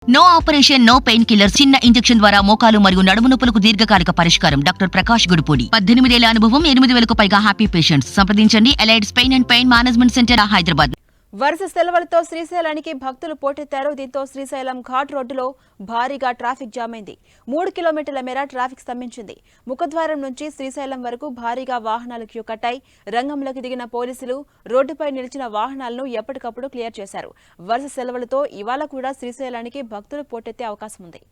No operation no pain killer చిన్న injection ద్వారా మోకాలు మరియు నడుము నొప్పులకు దీర్ఘకాలిక పరిష్కారం. డాక్టర్ ప్రకాష్ గుడిపూడి 18 ఏళ్ల అనుభవం 8,000కు పైగా హ్యాపీ పేషెంట్స్. సంప్రదించండి allied's pain and pain management centre Hyderabad. వరుస సెలవులతో శ్రీశైలానికి భక్తులు పోటెత్తారు. దీంతో శ్రీశైలం ఘాట్ రోడ్డులో భారీగా ట్రాఫిక్ జామ్ అయింది. 3 కిలోమీటర్ల మేర ట్రాఫిక్ స్తంభించింది. ముఖద్వారం నుంచి శ్రీశైలం వరకు భారీగా వాహనాలు క్యూ కట్టాయి. రంగంలోకి దిగిన పోలీసులు రోడ్డుపై నిలిచిన వాహనాలను ఎప్పటికప్పుడు క్లియర్ చేశారు. వరుస సెలవులతో ఇవాళ కూడా శ్రీశైలానికి భక్తులు పోటెత్తే అవకాశం ఉంది.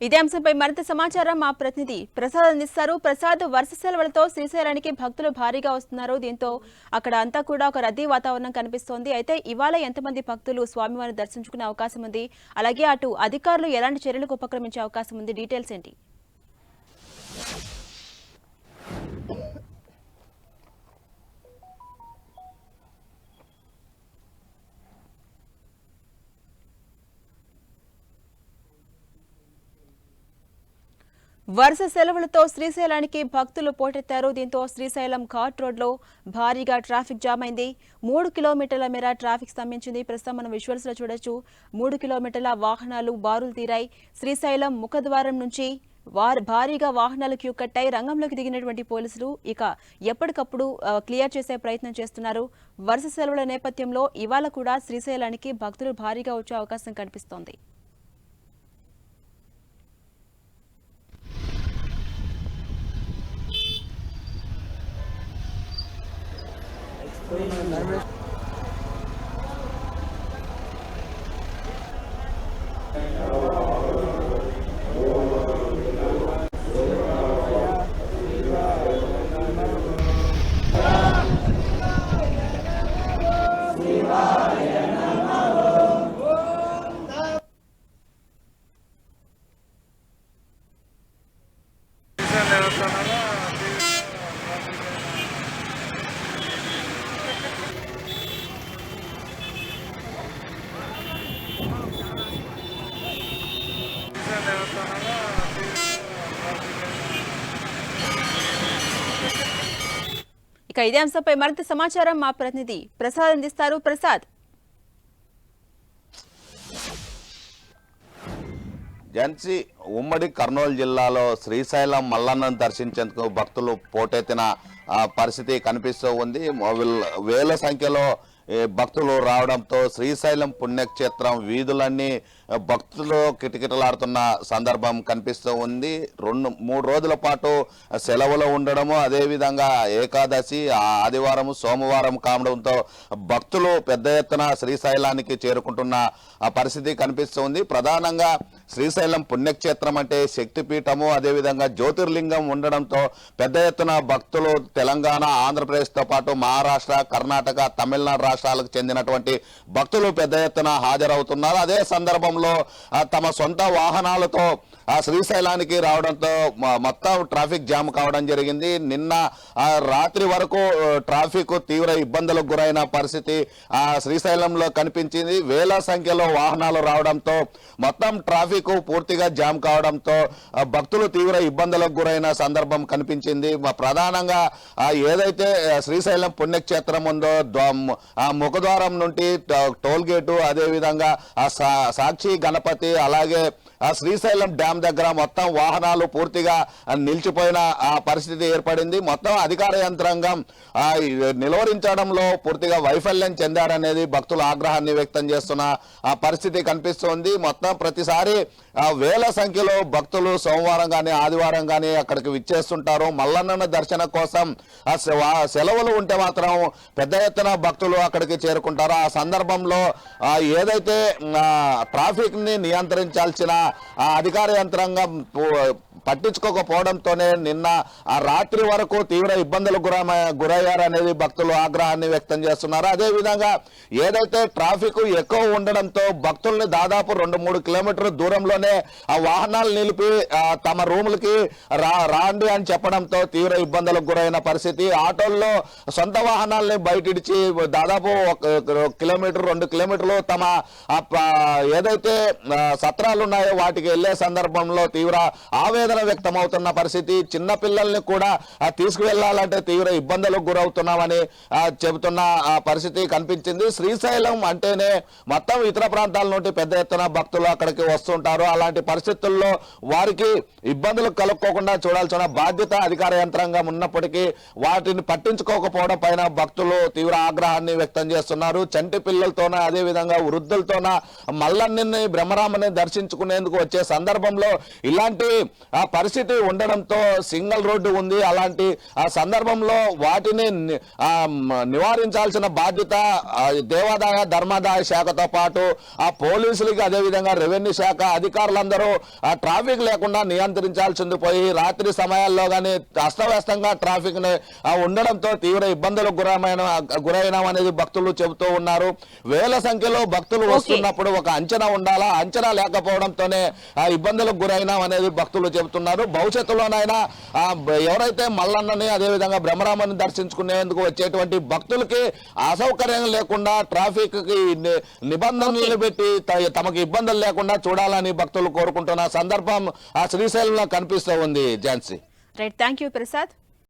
ఇదే అంశంపై మరింత సమాచారం మా ప్రతినిధి ప్రసాద్ అందిస్తారు. ప్రసాద్, వరుస సెలవులతో శ్రీశైలానికి భక్తులు భారీగా వస్తున్నారు. దీంతో అక్కడ అంతా కూడా ఒక రద్దీ వాతావరణం కనిపిస్తోంది. అయితే ఇవాళ ఎంతమంది భక్తులు స్వామివారిని దర్శించుకునే అవకాశం ఉంది? అలాగే అటు అధికారులు ఎలాంటి చర్యలకు ఉపక్రమించే అవకాశం ఉంది? డీటెయిల్స్ ఏంటి? వరుస సెలవులతో శ్రీశైలానికి భక్తులు పోటెత్తారు. దీంతో శ్రీశైలం ఘాట్ రోడ్లో భారీగా ట్రాఫిక్ జామ్ అయింది. 3 కిలోమీటర్ల మేర ట్రాఫిక్ స్తంభించింది. ప్రస్తుతం మనం విజువల్స్ లో చూడొచ్చు. 3 కిలోమీటర్ల వాహనాలు బారులు తీరాయి. శ్రీశైలం ముఖద్వారం నుంచి భారీగా వాహనాలు క్యూ కట్టాయి. రంగంలోకి దిగినటువంటి పోలీసులు ఇక ఎప్పటికప్పుడు క్లియర్ చేసే ప్రయత్నం చేస్తున్నారు. వరుస సెలవుల నేపథ్యంలో ఇవాళ కూడా శ్రీశైలానికి భక్తులు భారీగా వచ్చే అవకాశం కనిపిస్తోంది. ఇక ఇదే అంశంపై మరింత సమాచారం మా ప్రతినిధి ప్రసాద్ అందిస్తారు. ప్రసాద్, జన్సీ ఉమ్మడి కర్నూలు జిల్లాలో శ్రీశైలం మల్లన్నను దర్శించేందుకు భక్తులు పోటెత్తిన పరిస్థితి కనిపిస్తూ ఉంది. వేల సంఖ్యలో భక్తులు రావడంతో శ్రీశైలం పుణ్యక్షేత్రం వీధులన్నీ భక్తులు కిటకిటలాడుతున్న సందర్భం కనిపిస్తూ ఉంది. 2-3 రోజుల పాటు సెలవులు ఉండడము, అదేవిధంగా ఏకాదశి ఆదివారం సోమవారం కావడంతో భక్తులు పెద్ద ఎత్తున శ్రీశైలానికి చేరుకుంటున్న పరిస్థితి కనిపిస్తుంది. ప్రధానంగా శ్రీశైలం పుణ్యక్షేత్రం అంటే శక్తిపీఠము, అదేవిధంగా జ్యోతిర్లింగం ఉండడంతో పెద్ద ఎత్తున భక్తులు తెలంగాణ, ఆంధ్రప్రదేశ్తో పాటు మహారాష్ట్ర, కర్ణాటక, తమిళనాడు రాష్ట్రాలకు చెందినటువంటి భక్తులు పెద్ద ఎత్తున హాజరవుతున్నారు. అదే సందర్భంలో తమ సొంత వాహనాలతో శ్రీశైలానికి రావడంతో మొత్తం ట్రాఫిక్ జామ్ కావడం జరిగింది. నిన్న రాత్రి వరకు ట్రాఫిక్ తీవ్ర ఇబ్బందులకు గురైన పరిస్థితి శ్రీశైలంలో కనిపించింది. వేల సంఖ్యలో వాహనాలు రావడంతో మొత్తం ట్రాఫిక్ పూర్తిగా జామ్ కావడంతో భక్తులు తీవ్ర ఇబ్బందులకు గురైన సందర్భం కనిపించింది. ప్రధానంగా ఏదైతే శ్రీశైలం పుణ్యక్షేత్రం ఉందో ముఖద్వారం నుండి టోల్ గేటు, అదేవిధంగా సాక్షి గణపతి, అలాగే శ్రీశైలం డ్యామ్ దగ్గర మొత్తం వాహనాలు పూర్తిగా నిలిచిపోయిన పరిస్థితి ఏర్పడింది. మొత్తం అధికార యంత్రాంగం నిలువరించడంలో పూర్తిగా వైఫల్యం చెందారనేది భక్తుల ఆగ్రహాన్ని వ్యక్తం చేస్తున్న పరిస్థితి కనిపిస్తోంది. మొత్తం ప్రతిసారి వేల సంఖ్యలో భక్తులు సోమవారం కానీ ఆదివారం కానీ అక్కడికి విచ్చేస్తుంటారు. మల్లన్న దర్శన కోసం సెలవులు ఉంటే మాత్రం పెద్ద ఎత్తున భక్తులు అక్కడికి చేరుకుంటారు. ఆ సందర్భంలో ఏదైతే ట్రాఫిక్ ని నియంత్రించాల్సిన అధికార యంత్రాంగం పట్టించుకోకపోవడంతోనే నిన్న ఆ రాత్రి వరకు తీవ్ర ఇబ్బందులకు గురయ్యారనేది భక్తులు ఆగ్రహాన్ని వ్యక్తం చేస్తున్నారు. అదేవిధంగా ఏదైతే ట్రాఫిక్ ఎక్కువ ఉండడంతో భక్తుల్ని దాదాపు 2-3 కిలోమీటర్ల దూరంలోనే ఆ వాహనాలు నిలిపి తమ రూములకి రాండి అని చెప్పడంతో తీవ్ర ఇబ్బందులకు గురైన పరిస్థితి. ఆటోల్లో సొంత వాహనాలని బయటిడిచి దాదాపు 1 కిలోమీటర్ 2 కిలోమీటర్లు తమ ఏదైతే సత్రాలు ఉన్నాయో వాటికి వెళ్లే సందర్భంలో తీవ్ర ఆవేదన వ్యక్తమవుతున్న పరిస్థితి. చిన్న పిల్లల్ని కూడా తీసుకువెళ్లాలంటే తీవ్ర ఇబ్బందులకు గురవుతున్నామని చెబుతున్న పరిస్థితి కనిపించింది. శ్రీశైలం అంటేనే మొత్తం ఇతర ప్రాంతాల నుండి పెద్ద ఎత్తున భక్తులు అక్కడికి వస్తుంటారు. అలాంటి పరిస్థితుల్లో వారికి ఇబ్బందులు కలుక్కోకుండా చూడాల్సిన బాధ్యత అధికార యంత్రాంగం ఉన్నప్పటికీ వాటిని పట్టించుకోకపోవడం పైన భక్తులు తీవ్ర ఆగ్రహాన్ని వ్యక్తం చేస్తున్నారు. చంటి పిల్లలతోన అదేవిధంగా వృద్ధులతోన మల్లన్నని బ్రహ్మరామని దర్శించుకునేందుకు వచ్చే సందర్భంలో ఇలాంటి పరిస్థితి ఉండడంతో సింగిల్ రోడ్డు ఉంది. అలాంటి సందర్భంలో వాటిని నివారించాల్సిన బాధ్యత దేవాదాయ ధర్మాదాయ శాఖతో పాటు ఆ పోలీసులకి అదేవిధంగా రెవెన్యూ శాఖ అధికారులందరూ ఆ ట్రాఫిక్ లేకుండా నియంత్రించాల్సింది పోయి రాత్రి సమయాల్లో కానీ అస్తవ్యస్తంగా ట్రాఫిక్ ఉండడంతో తీవ్ర ఇబ్బందులకు గురైనాం అనేది భక్తులు చెబుతూ ఉన్నారు. వేల సంఖ్యలో భక్తులు వస్తున్నప్పుడు ఒక అంచనా ఉండాలా, అంచనా లేకపోవడంతోనే ఆ ఇబ్బందులకు గురైనాం అనేది భక్తులు చెబుతున్నారు. భవిష్యత్తులోనైనా ఎవరైతే మల్లన్నని అదేవిధంగా బ్రహ్మరామని దర్శించుకునేందుకు వచ్చేటువంటి భక్తులకి అసౌకర్యం లేకుండా ట్రాఫిక్ కి నిబంధనలు పెట్టి తమకు ఇబ్బందులు లేకుండా చూడాలని భక్తులు కోరుకుంటున్న సందర్భం ఆ శ్రీశైలంలో కనిపిస్తూ ఉంది. Jhansi. Right, thank you Prasad.